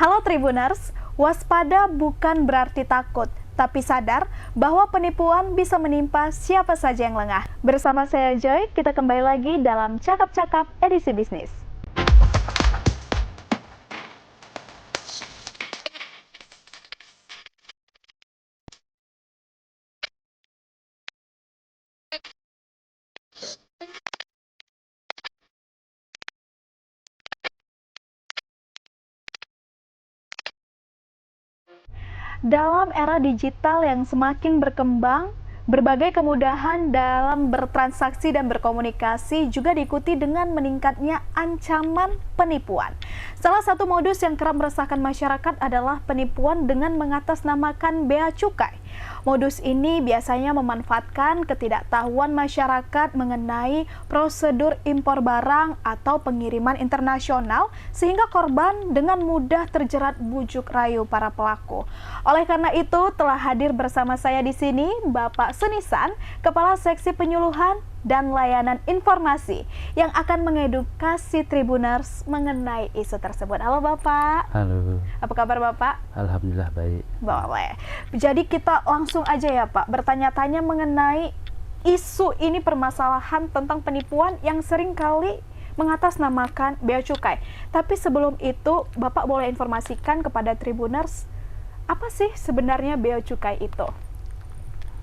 Halo Tribuners, waspada bukan berarti takut, tapi sadar bahwa penipuan bisa menimpa siapa saja yang lengah. Bersama saya Joy, kita kembali lagi dalam Cakap-Cakap edisi bisnis. Dalam era digital yang semakin berkembang, berbagai kemudahan dalam bertransaksi dan berkomunikasi juga diikuti dengan meningkatnya ancaman penipuan. Salah satu modus yang kerap meresahkan masyarakat adalah penipuan dengan mengatasnamakan bea cukai. Modus ini biasanya memanfaatkan ketidaktahuan masyarakat mengenai prosedur impor barang atau pengiriman internasional sehingga korban dengan mudah terjerat bujuk rayu para pelaku. Oleh karena itu, telah hadir bersama saya di sini Bapak Sunisan, Kepala Seksi Penyuluhan dan Layanan Informasi yang akan mengedukasi Tribuners mengenai isu tersebut. Halo Bapak. Halo. Apa kabar Bapak? Alhamdulillah baik. Boleh. Jadi kita langsung aja ya Pak, bertanya-tanya mengenai isu ini, permasalahan tentang penipuan yang sering kali mengatasnamakan bea cukai. Tapi sebelum itu, Bapak boleh informasikan kepada Tribuners, apa sih sebenarnya bea cukai itu?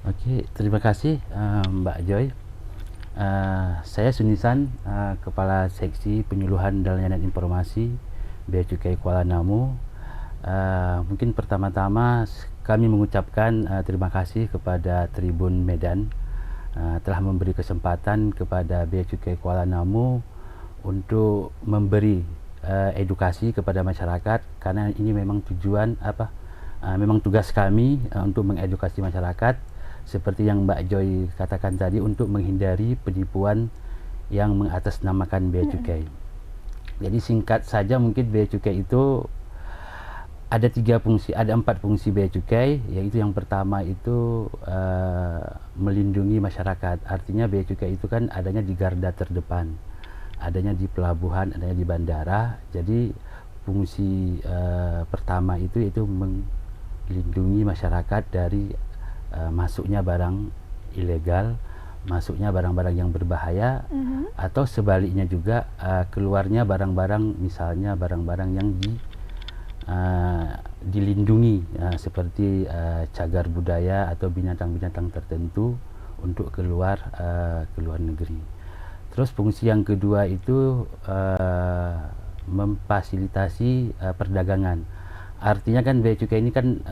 Oke, terima kasih Mbak Joy. Saya Sunisan, Kepala Seksi Penyuluhan dan Layanan Informasi Bea Cukai Kuala Namu. Mungkin pertama-tama kami mengucapkan terima kasih kepada Tribun Medan telah memberi kesempatan kepada Bea Cukai Kuala Namu untuk memberi edukasi kepada masyarakat, karena ini memang memang tugas kami untuk mengedukasi masyarakat seperti yang Mbak Joy katakan tadi, untuk menghindari penipuan yang mengatasnamakan bea cukai. Jadi singkat saja, mungkin bea cukai itu ada empat fungsi bea cukai, yaitu yang pertama itu melindungi masyarakat. Artinya bea cukai itu kan adanya di garda terdepan, adanya di pelabuhan, adanya di bandara. Jadi fungsi pertama itu yaitu melindungi masyarakat dari masuknya barang ilegal, masuknya barang-barang yang berbahaya, atau sebaliknya juga keluarnya barang-barang, misalnya barang-barang yang dilindungi, seperti cagar budaya atau binatang-binatang tertentu untuk keluar ke luar negeri. Terus fungsi yang kedua itu memfasilitasi perdagangan. Artinya kan bea cukai ini kan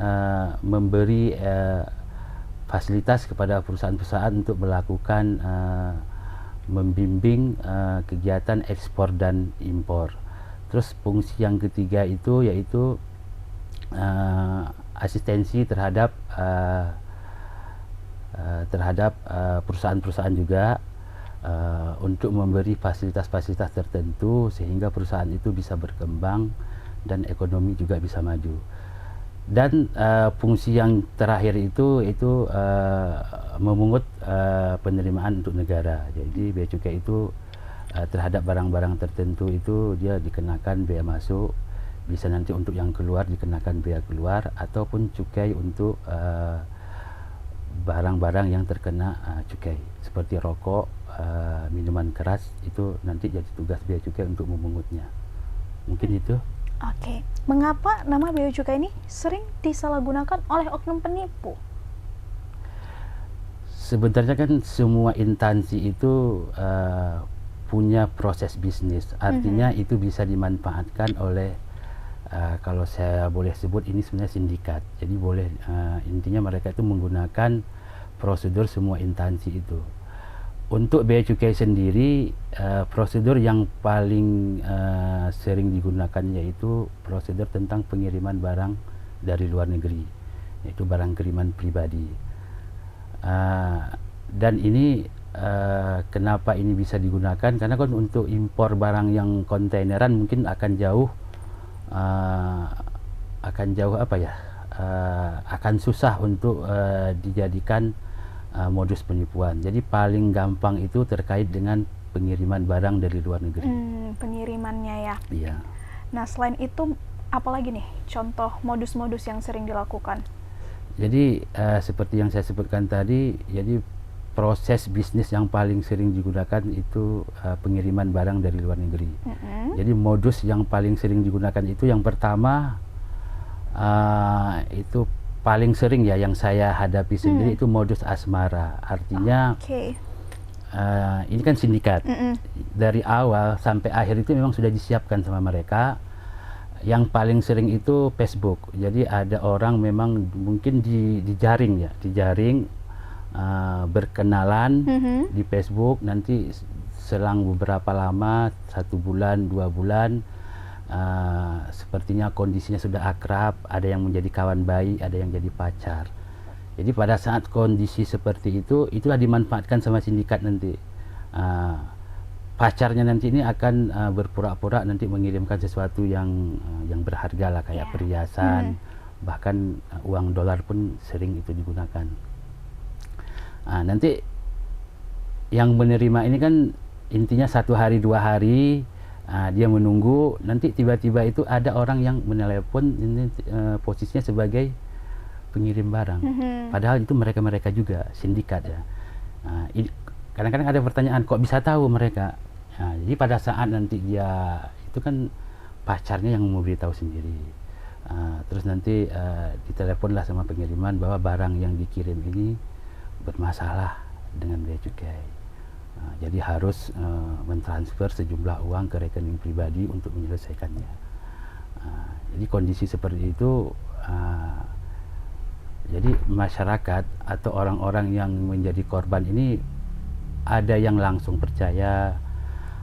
memberi fasilitas kepada perusahaan-perusahaan untuk melakukan membimbing kegiatan ekspor dan impor. Terus fungsi yang ketiga itu yaitu asistensi terhadap perusahaan-perusahaan juga, untuk memberi fasilitas-fasilitas tertentu sehingga perusahaan itu bisa berkembang dan ekonomi juga bisa maju. Dan fungsi yang terakhir itu memungut penerimaan untuk negara. Jadi bea cukai itu terhadap barang-barang tertentu itu dia dikenakan bea masuk, bisa nanti untuk yang keluar dikenakan bea keluar, ataupun cukai untuk barang-barang yang terkena cukai seperti rokok, minuman keras, itu nanti jadi tugas bea cukai untuk memungutnya. Mungkin itu. Oke, mengapa nama bea cukai ini sering disalahgunakan oleh oknum penipu? Sebenarnya kan semua instansi itu punya proses bisnis, artinya itu bisa dimanfaatkan oleh kalau saya boleh sebut ini sebenarnya sindikat. Jadi boleh intinya mereka itu menggunakan prosedur semua instansi itu. Untuk bea cukai sendiri, prosedur yang paling sering digunakan yaitu prosedur tentang pengiriman barang dari luar negeri, yaitu barang kiriman pribadi. Dan ini kenapa ini bisa digunakan? Karena kan untuk impor barang yang kontaineran mungkin akan susah untuk dijadikan modus penipuan. Jadi paling gampang itu terkait dengan pengiriman barang dari luar negeri. Pengirimannya ya. Iya. Nah, selain itu Apalagi nih contoh modus-modus yang sering dilakukan? Jadi seperti yang saya sebutkan tadi, jadi proses bisnis yang paling sering digunakan itu pengiriman barang dari luar negeri. Jadi modus yang paling sering digunakan itu yang pertama itu paling sering ya yang saya hadapi sendiri itu modus asmara. Artinya ini kan sindikat. Dari awal sampai akhir itu memang sudah disiapkan sama mereka. Yang paling sering itu Facebook. Jadi ada orang memang mungkin dijaring ya, berkenalan di Facebook, nanti selang beberapa lama, 1 bulan, 2 bulan, sepertinya kondisinya sudah akrab, ada yang menjadi kawan baik, ada yang jadi pacar. Jadi pada saat kondisi seperti itu, itulah dimanfaatkan sama sindikat nanti. Pacarnya nanti ini akan berpura-pura nanti mengirimkan sesuatu yang berharga lah, kayak perhiasan, bahkan uang dolar pun sering itu digunakan. Nanti yang menerima ini kan intinya 1 hari 2 hari dia menunggu, nanti tiba-tiba itu ada orang yang menelepon, ini posisinya sebagai pengirim barang, padahal itu mereka juga sindikat ya. Kadang-kadang ada pertanyaan, kok bisa tahu mereka? Jadi pada saat nanti dia itu kan pacarnya yang memberitahu sendiri, terus nanti diteleponlah sama pengiriman bahwa barang yang dikirim ini bermasalah dengan bea cukai. Jadi harus mentransfer sejumlah uang ke rekening pribadi untuk menyelesaikannya. Jadi kondisi seperti itu, jadi masyarakat atau orang-orang yang menjadi korban ini ada yang langsung percaya,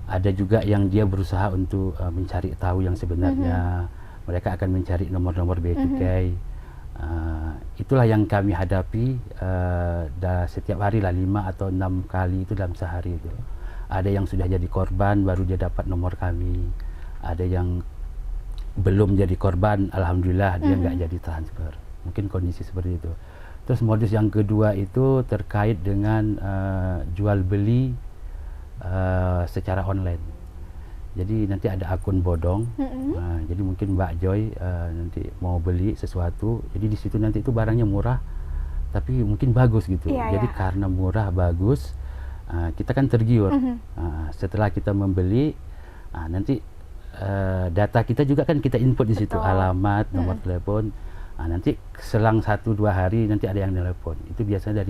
ada juga yang dia berusaha untuk mencari tahu yang sebenarnya. Mereka akan mencari nomor-nomor bea cukai. Itulah yang kami hadapi setiap hari lah, 5 atau 6 kali itu dalam sehari itu. Ada yang sudah jadi korban baru dia dapat nomor kami, ada yang belum jadi korban, alhamdulillah dia nggak jadi transfer. Mungkin kondisi seperti itu. Terus modus yang kedua itu terkait dengan jual beli secara online. Jadi nanti ada akun bodong. Jadi mungkin Mbak Joy nanti mau beli sesuatu, jadi di situ nanti itu barangnya murah, tapi mungkin bagus gitu. Jadi karena murah bagus, kita kan tergiur. Setelah kita membeli, nanti data kita juga kan kita input di situ, alamat, nomor telepon. Nanti selang 1-2 hari nanti ada yang telepon. Itu biasanya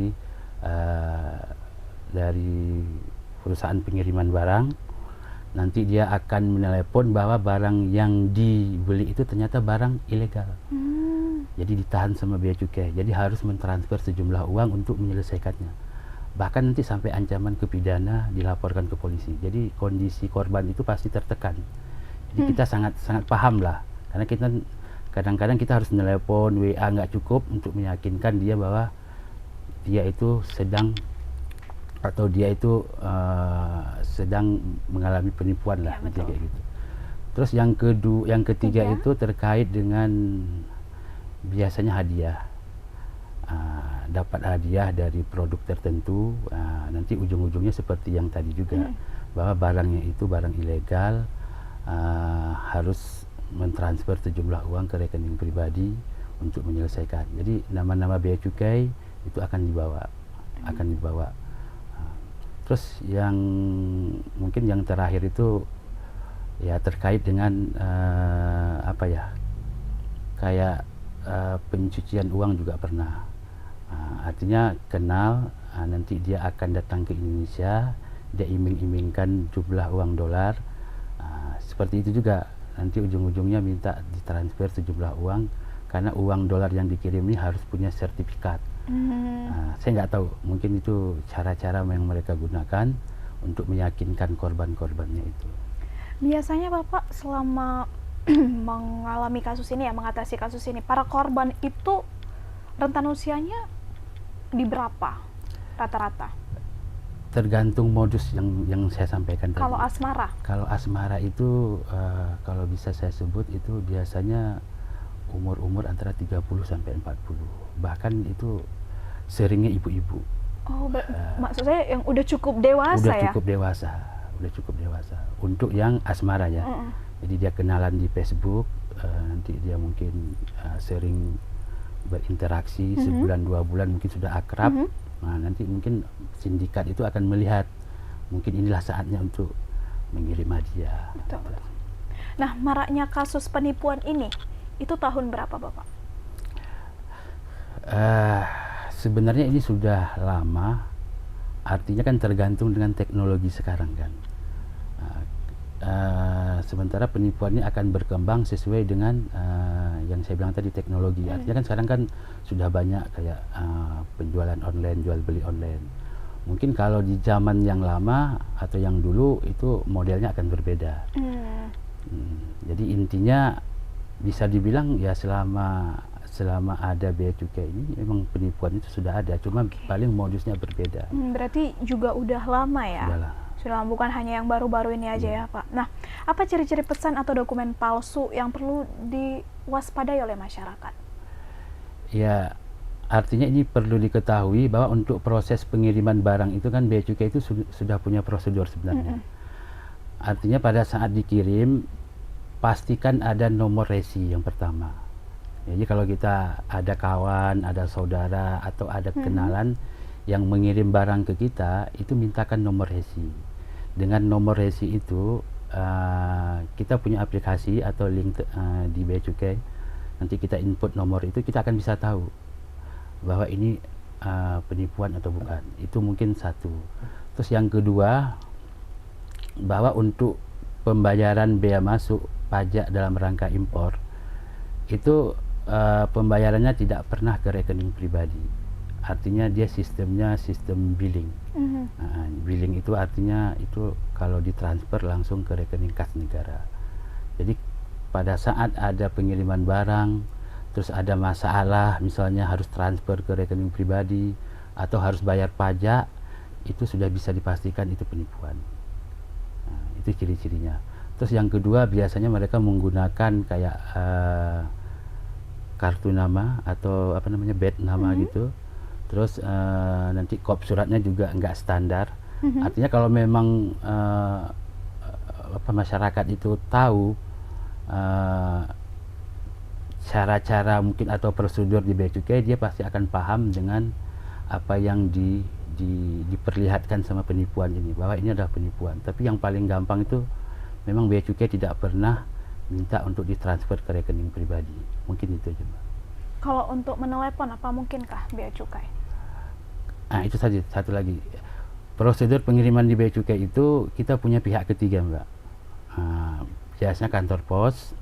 dari perusahaan pengiriman barang. Nanti dia akan menelepon bahwa barang yang dibeli itu ternyata barang ilegal. Jadi ditahan sama bea cukai. Jadi harus mentransfer sejumlah uang untuk menyelesaikannya. Bahkan nanti sampai ancaman ke pidana, dilaporkan ke polisi. Jadi kondisi korban itu pasti tertekan. Jadi kita sangat paham lah. Karena kita kadang-kadang kita harus menelepon, WA nggak cukup untuk meyakinkan dia bahwa dia itu sedang sedang mengalami penipuan lah, kayak gitu. Terus yang ketiga itu terkait dengan biasanya hadiah. Dapat hadiah dari produk tertentu, nanti ujung-ujungnya seperti yang tadi juga, bahwa barangnya itu barang ilegal, harus mentransfer sejumlah uang ke rekening pribadi untuk menyelesaikan. Jadi nama-nama bea cukai itu akan dibawa. Terus yang mungkin yang terakhir itu ya terkait dengan kayak pencucian uang juga pernah. Artinya kenal, nanti dia akan datang ke Indonesia, dia iming-imingkan jumlah uang dolar, seperti itu juga. Nanti ujung-ujungnya minta ditransfer sejumlah uang, karena uang dolar yang dikirim ini harus punya sertifikat. Saya nggak tahu, mungkin itu cara-cara yang mereka gunakan untuk meyakinkan korban-korbannya itu. Biasanya Bapak selama mengalami kasus ini ya, mengatasi kasus ini, para korban itu rentan usianya di berapa rata-rata? Tergantung modus yang saya sampaikan tadi. Kalau asmara? Kalau asmara itu kalau bisa saya sebut itu biasanya umur antara 30 sampai 40. Bahkan itu seringnya ibu-ibu. Oh, maksud saya yang udah cukup dewasa ya? Udah cukup dewasa. Untuk yang asmara ya. Jadi dia kenalan di Facebook, nanti dia mungkin sering berinteraksi sebulan 2 bulan mungkin sudah akrab. Nah, nanti mungkin sindikat itu akan melihat mungkin inilah saatnya untuk mengirim hadiah. Betul, betul. Nah, maraknya kasus penipuan ini itu tahun berapa, Bapak? Sebenarnya ini sudah lama, artinya kan tergantung dengan teknologi sekarang kan. Sementara penipuannya akan berkembang sesuai dengan yang saya bilang tadi, teknologi. Artinya kan sekarang kan sudah banyak kayak penjualan online, jual beli online. Mungkin kalau di zaman yang lama atau yang dulu itu modelnya akan berbeda. Jadi intinya bisa dibilang ya selama ada bea cukai ini memang penipuan itu sudah ada, cuma paling modusnya berbeda. Berarti juga udah lama ya? Sudah lama, bukan hanya yang baru-baru ini aja ya Pak. Nah, apa ciri-ciri pesan atau dokumen palsu yang perlu diwaspadai oleh masyarakat? Ya, artinya ini perlu diketahui bahwa untuk proses pengiriman barang itu kan bea cukai itu sudah punya prosedur sebenarnya. Artinya pada saat dikirim pastikan ada nomor resi yang pertama. Jadi kalau kita ada kawan, ada saudara atau ada kenalan yang mengirim barang ke kita, itu mintakan nomor resi. Dengan nomor resi itu kita punya aplikasi atau link di bea cukai. Nanti kita input nomor itu, kita akan bisa tahu bahwa ini penipuan atau bukan. Itu mungkin satu. Terus yang kedua, bahwa untuk pembayaran bea masuk pajak dalam rangka impor itu pembayarannya tidak pernah ke rekening pribadi. Artinya dia sistemnya sistem billing. Billing itu artinya itu kalau ditransfer langsung ke rekening kas negara. Jadi pada saat ada pengiriman barang, terus ada masalah, misalnya harus transfer ke rekening pribadi atau harus bayar pajak, itu sudah bisa dipastikan itu penipuan. Itu ciri-cirinya. Terus yang kedua, biasanya mereka menggunakan kayak kartu nama atau apa namanya, bed nama gitu. Terus nanti kop suratnya juga enggak standar. Artinya kalau memang masyarakat itu tahu cara-cara mungkin atau prosedur di bea cukai, dia pasti akan paham dengan apa yang diperlihatkan sama penipuan ini, bahwa ini adalah penipuan. Tapi yang paling gampang itu memang bea cukai tidak pernah minta untuk ditransfer ke rekening pribadi. Mungkin itu aja, Mbak. Kalau untuk menelepon, apa mungkinkah bea cukai? Nah, itu saja. Satu lagi, prosedur pengiriman di bea cukai itu kita punya pihak ketiga, Mbak. Biasanya kantor pos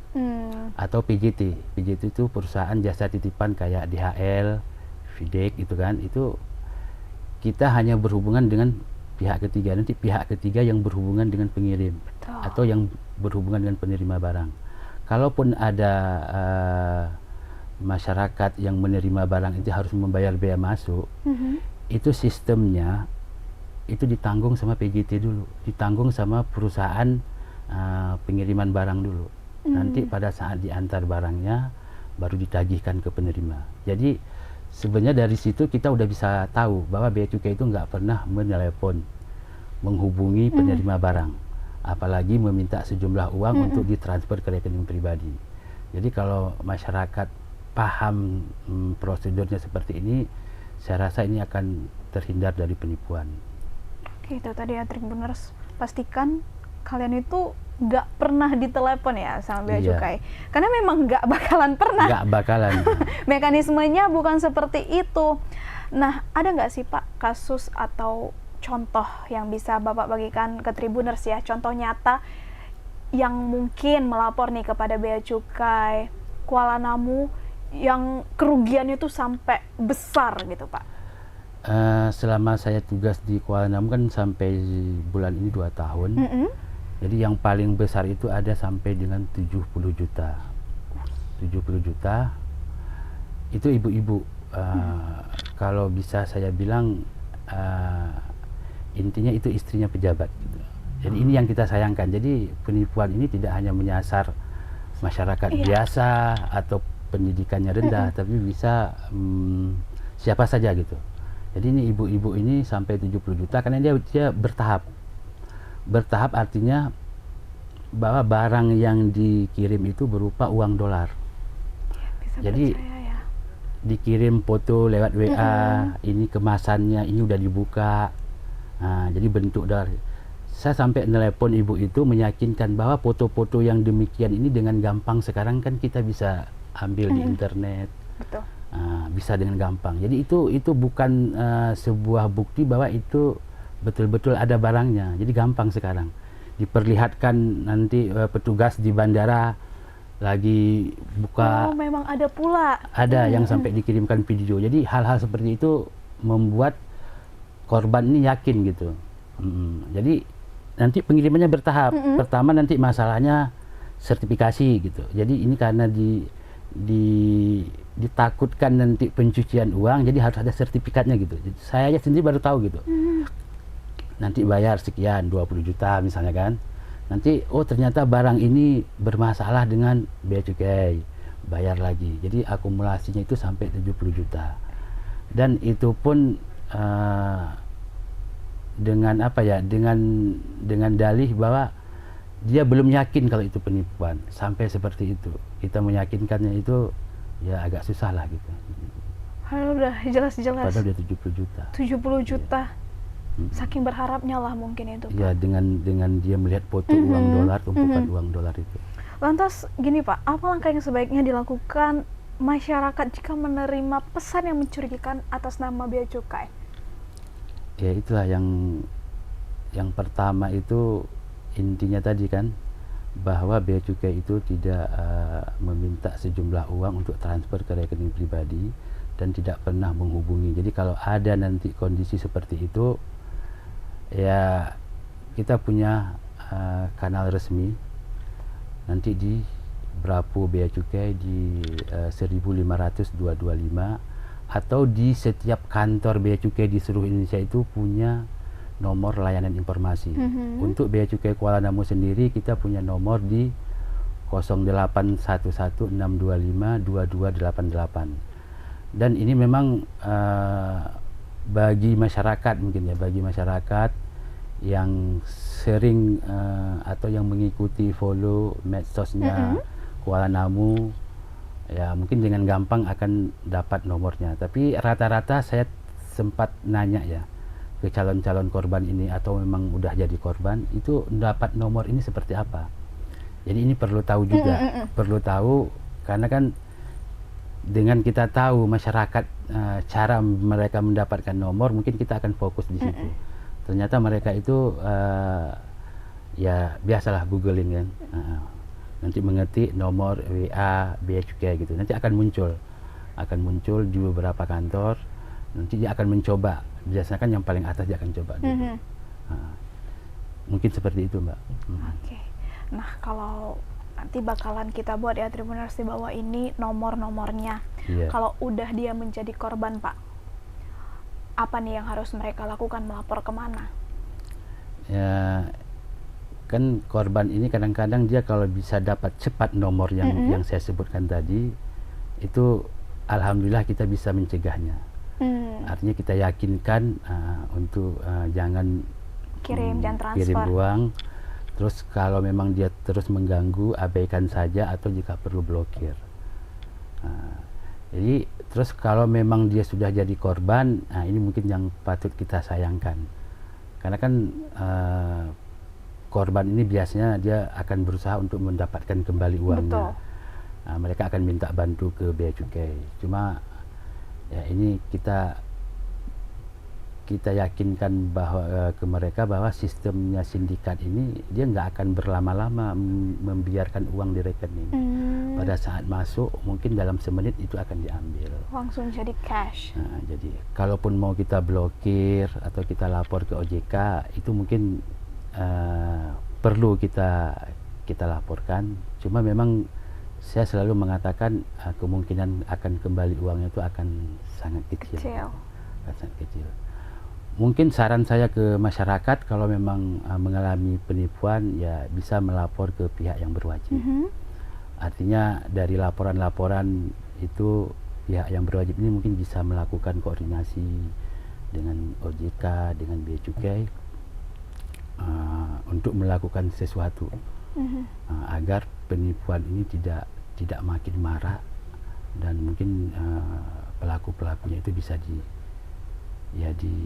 atau PJT. PJT itu perusahaan jasa titipan kayak DHL, FedEx itu kan. Itu kita hanya berhubungan dengan pihak ketiga. Nanti pihak ketiga yang berhubungan dengan pengirim. Betul. Atau yang berhubungan dengan penerima barang. Kalaupun ada masyarakat yang menerima barang itu harus membayar bea masuk, itu sistemnya itu ditanggung sama PJT dulu, ditanggung sama perusahaan pengiriman barang dulu. Nanti pada saat diantar barangnya baru ditagihkan ke penerima. Jadi sebenarnya dari situ kita udah bisa tahu bahwa bea cukai itu nggak pernah menelepon, menghubungi penerima barang, apalagi meminta sejumlah uang untuk ditransfer ke rekening pribadi. Jadi kalau masyarakat paham prosedurnya seperti ini, saya rasa ini akan terhindar dari penipuan. Oke, itu tadi ya, Tribuners, pastikan kalian itu nggak pernah ditelepon ya sama bea cukai, karena memang nggak bakalan pernah. Nggak bakalan. Mekanismenya bukan seperti itu. Nah, ada nggak sih Pak kasus atau contoh yang bisa Bapak bagikan ke Tribuners ya, contoh nyata yang mungkin melapor nih kepada bea cukai Kuala Namu yang kerugiannya itu sampai besar gitu Pak? Selama saya tugas di Kuala Namu kan sampai bulan ini 2 tahun. Jadi yang paling besar itu ada sampai dengan 70 juta. 70 juta itu ibu-ibu. Kalau bisa saya bilang intinya itu istrinya pejabat gitu. Jadi ini yang kita sayangkan. Jadi penipuan ini tidak hanya menyasar masyarakat biasa atau pendidikannya rendah, tapi bisa siapa saja gitu. Jadi ini ibu-ibu ini sampai 70 juta karena dia bertahap. Bertahap artinya bahwa barang yang dikirim itu berupa uang dolar. Bisa Jadi percaya ya. dikirim foto lewat WA, ini kemasannya, ini udah dibuka. Nah, jadi bentuk dari saya sampai telepon ibu itu meyakinkan bahwa foto-foto yang demikian ini dengan gampang sekarang kan kita bisa ambil di internet. Betul. Bisa dengan gampang. Jadi itu bukan sebuah bukti bahwa itu betul-betul ada barangnya. Jadi gampang sekarang. Diperlihatkan nanti petugas di bandara lagi buka. Oh, memang ada pula. Ada yang sampai dikirimkan video. Jadi hal-hal seperti itu membuat korban ini yakin gitu. Jadi nanti pengirimannya bertahap. Pertama nanti masalahnya sertifikasi gitu. Jadi ini karena ditakutkan nanti pencucian uang, jadi harus ada sertifikatnya gitu. Jadi saya aja sendiri baru tahu gitu. Nanti bayar sekian, 20 juta misalnya kan. Nanti oh ternyata barang ini bermasalah dengan bea cukai, bayar lagi. Jadi akumulasinya itu sampai 70 juta. Dan itu pun dengan apa ya? Dengan dalih bahwa dia belum yakin kalau itu penipuan. Sampai seperti itu. Kita meyakinkannya itu ya agak susah lah gitu. Udah jelas-jelas. Padahal dia 70 juta. 70 juta. Saking berharapnya lah mungkin itu, Pak. Ya dengan dia melihat foto uang dolar, tumpukan uang dolar itu. Lantas gini Pak, apa langkah yang sebaiknya dilakukan masyarakat jika menerima pesan yang mencurigakan atas nama bea cukai? Ya itulah yang pertama itu intinya tadi kan, bahwa bea cukai itu tidak meminta sejumlah uang untuk transfer ke rekening pribadi dan tidak pernah menghubungi. Jadi kalau ada nanti kondisi seperti itu, ya kita punya kanal resmi nanti di Bravo Bea Cukai di 1550225 atau di setiap kantor bea cukai di seluruh Indonesia itu punya nomor layanan informasi. Untuk Bea Cukai Kuala Namu sendiri kita punya nomor di 081162522288. Dan ini memang bagi masyarakat mungkin ya, bagi masyarakat yang sering atau yang mengikuti follow medsosnya Kuala Namu, ya mungkin dengan gampang akan dapat nomornya. Tapi rata-rata saya sempat nanya ya ke calon-calon korban ini atau memang udah jadi korban, itu dapat nomor ini seperti apa. Jadi ini perlu tahu juga, perlu tahu karena kan dengan kita tahu masyarakat cara mereka mendapatkan nomor, mungkin kita akan fokus di situ. Ternyata mereka itu ya biasalah googling kan, nanti mengetik nomor WA bea cukai gitu, nanti akan muncul di beberapa kantor, nanti dia akan mencoba, biasanya kan yang paling atas dia akan coba dulu. Mungkin seperti itu Mbak. Oke. Nah kalau nanti bakalan kita buat ya Tribuners di bawah ini nomor-nomornya. Kalau udah dia menjadi korban Pak, apa nih yang harus mereka lakukan, melapor kemana? Ya kan korban ini kadang-kadang dia kalau bisa dapat cepat nomor yang saya sebutkan tadi, itu alhamdulillah kita bisa mencegahnya. Artinya kita yakinkan untuk jangan jangan transfer, kirim uang. Terus kalau memang dia terus mengganggu, abaikan saja atau jika perlu blokir. Jadi terus kalau memang dia sudah jadi korban, ini mungkin yang patut kita sayangkan. Karena kan korban ini biasanya dia akan berusaha untuk mendapatkan kembali uangnya. Mereka akan minta bantu ke bea cukai. Cuma ya ini kita yakinkan bahwa ke mereka bahwa sistemnya sindikat ini dia nggak akan berlama-lama membiarkan uang di rekening. Pada saat masuk mungkin dalam semenit itu akan diambil. Langsung jadi cash. Jadi kalaupun mau kita blokir atau kita lapor ke OJK, itu mungkin perlu kita laporkan. Cuma memang saya selalu mengatakan kemungkinan akan kembali uangnya itu akan sangat kecil. Sangat kecil. Mungkin saran saya ke masyarakat kalau memang mengalami penipuan ya bisa melapor ke pihak yang berwajib. Artinya dari laporan-laporan itu pihak yang berwajib ini mungkin bisa melakukan koordinasi dengan OJK, dengan bea cukai untuk melakukan sesuatu agar penipuan ini tidak makin marak dan mungkin pelaku-pelakunya itu bisa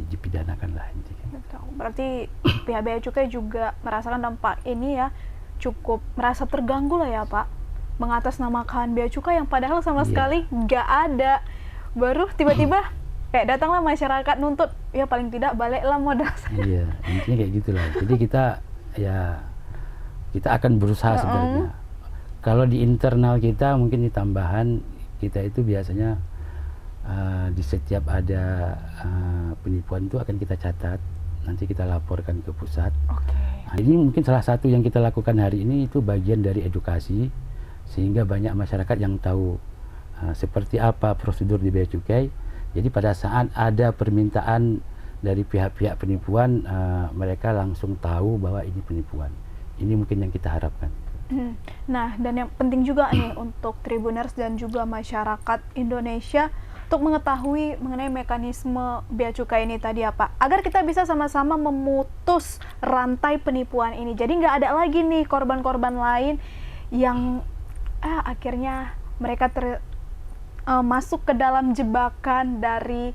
dipidanakan lah intinya. Berarti pihak Bea Cukai juga merasakan dampak ini ya, cukup merasa terganggu lah ya Pak, mengatasnamakan Bea Cukai yang padahal sama sekali nggak ada. Baru tiba-tiba kayak datanglah masyarakat nuntut, ya paling tidak baliklah modal saya. Iya, intinya kayak gitulah. Jadi kita akan berusaha sebenarnya. Kalau di internal kita mungkin di tambahan kita itu biasanya di setiap ada penipuan itu akan kita catat, nanti kita laporkan ke pusat. Nah, ini mungkin salah satu yang kita lakukan hari ini itu bagian dari edukasi sehingga banyak masyarakat yang tahu seperti apa prosedur di Bea Cukai. Jadi pada saat ada permintaan dari pihak-pihak penipuan, mereka langsung tahu bahwa ini penipuan. Ini mungkin yang kita harapkan. Nah, dan yang penting juga nih untuk Tribuners dan juga masyarakat Indonesia untuk mengetahui mengenai mekanisme Bea Cukai ini tadi ya Pak, agar kita bisa sama-sama memutus rantai penipuan ini. Jadi nggak ada lagi nih korban-korban lain yang akhirnya mereka masuk ke dalam jebakan dari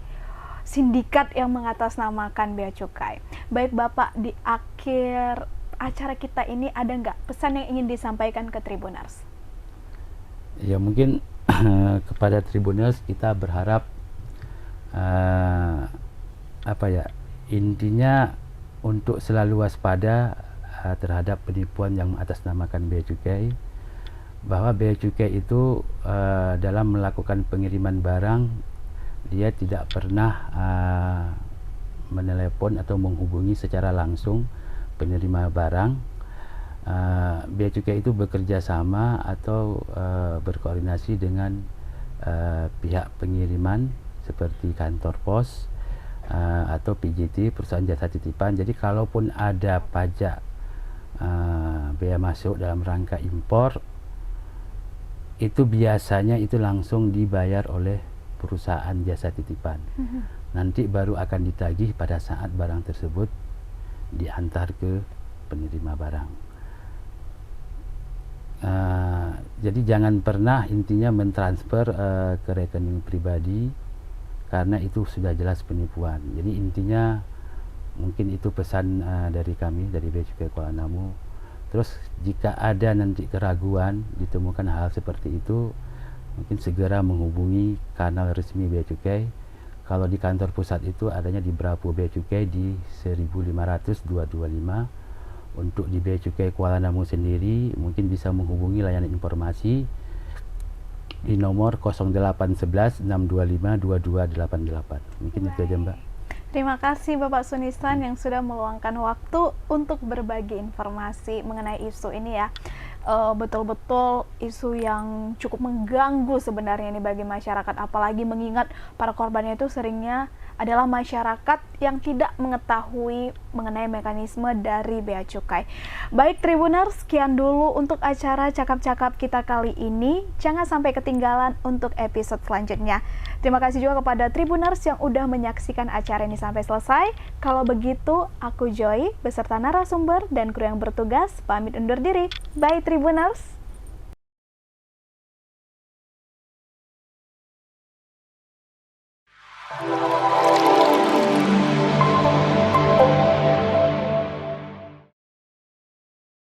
sindikat yang mengatasnamakan Bea Cukai. Baik Bapak, di akhir acara kita ini ada nggak pesan yang ingin disampaikan ke Tribuners? Ya mungkin kepada Tribuners kita berharap intinya untuk selalu waspada terhadap penipuan yang mengatasnamakan Bea Cukai, bahwa Bea Cukai itu dalam melakukan pengiriman barang dia tidak pernah menelepon atau menghubungi secara langsung penerima barang. Bea Cukai itu bekerja sama atau berkoordinasi dengan pihak pengiriman seperti kantor pos atau PJT, perusahaan jasa titipan. Jadi kalaupun ada pajak bea masuk dalam rangka impor, itu biasanya itu langsung dibayar oleh perusahaan jasa titipan. Nanti baru akan ditagih pada saat barang tersebut diantar ke penerima barang. Jadi jangan pernah intinya mentransfer ke rekening pribadi, karena itu sudah jelas penipuan. Jadi intinya mungkin itu pesan dari kami, dari Bea Cukai Kuala Namu. Terus jika ada nanti keraguan, ditemukan hal seperti itu, mungkin segera menghubungi kanal resmi Bea Cukai. Kalau di kantor pusat itu adanya di Bravo Bea Cukai di 1500 225. Untuk di Bea Cukai Kuala Namu sendiri mungkin bisa menghubungi layanan informasi di nomor 0811 625 2288. Mungkin itu aja Mbak. Terima kasih Bapak Sunisan yang sudah meluangkan waktu untuk berbagi informasi mengenai isu ini ya. Betul-betul isu yang cukup mengganggu sebenarnya ini bagi masyarakat, apalagi mengingat para korbannya itu seringnya adalah masyarakat yang tidak mengetahui mengenai mekanisme dari Bea Cukai. Baik Tribuners, sekian dulu untuk acara Cakap-Cakap kita kali ini. Jangan sampai ketinggalan untuk episode selanjutnya. Terima kasih juga kepada Tribuners yang udah menyaksikan acara ini sampai selesai. Kalau begitu, aku Joy beserta narasumber dan kru yang bertugas pamit undur diri. Bye Tribuners.